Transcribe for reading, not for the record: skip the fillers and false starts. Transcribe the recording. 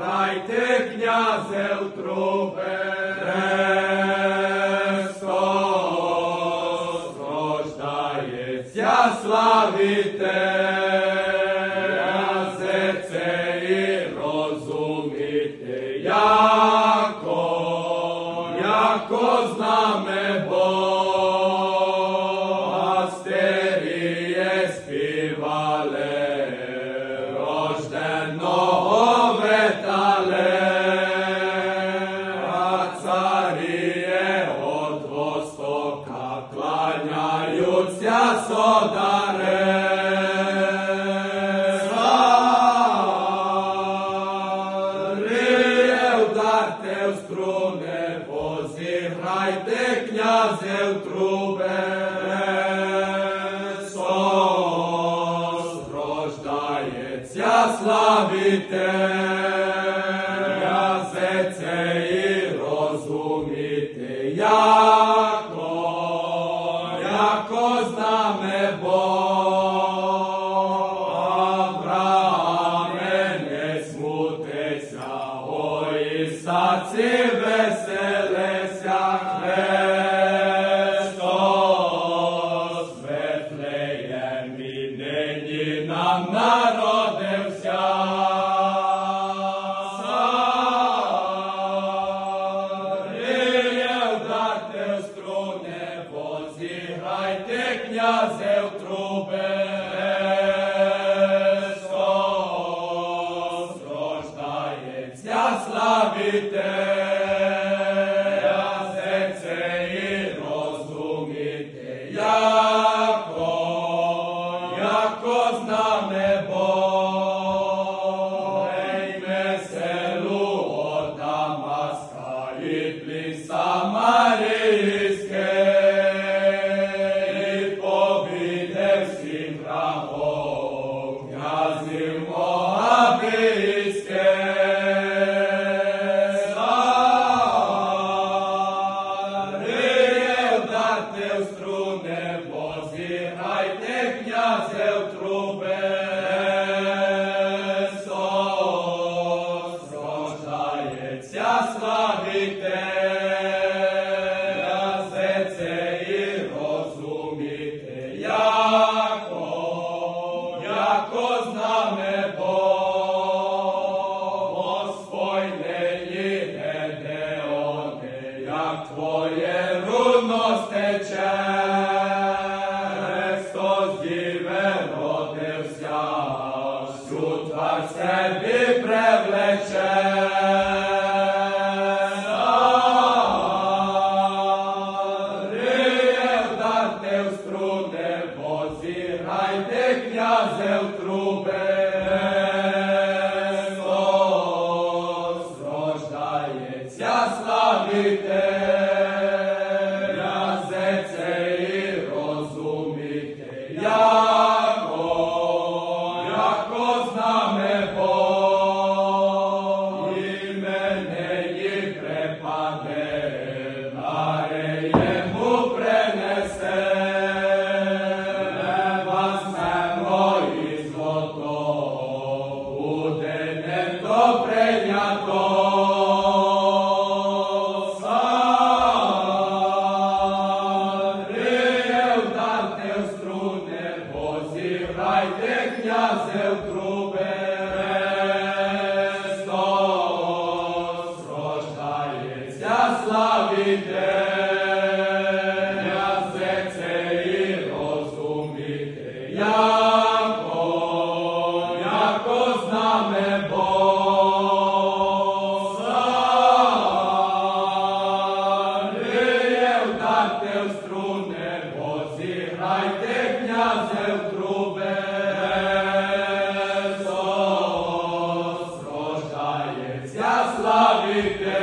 Позіграйте, князе, в трубе. Христос рождається, славіте. Князе це і розуміти, яко знаме Бог. Астеріє співали, рожденого витали, а царіє от востока кланяються содари. Царіє, вдарте в струни, позіграйте, князе, в труби. Славіте, князе це і розуміти, яко знаме Бог. Аврааме, не смутися, ой, Ісаці, веселися, Христос в Вифлеємі нині нам народився. Царіє, вдарте в струни, позіграйте, князе, в труби. Христос рождається, славіте. Князе це і розуміти, яко знаме Бог. Прийме селу от Дамаска і пліса Марійський, і побіде всім врагом князів Моавійських. Царіє, вдарте в струни, позіграйте, князе, в труби. Христос рождається, славіте. Князе це і розуміти, яко знаме Бог. Господь нині Гедеоне, як твоє руно стече. Христос діве родився, всю твар собі привлече. Царіє, вдарте в струни, позіграйте, князе, в труби. Христос рождається, славіте. Князе це і розуміти, яко знаме Бог. Імені припаде, дари йому принесе. Неба смемо і злото, буде не то прийнято. Царіє, вдарте в струни, позіграйте, князе, в труби. Христос рождається, славіте. Князе це і розуміти, яко знаме Бог. Царіє, вдарте в струни, позіграйте, князе, в труби. Христос рождається, славіте.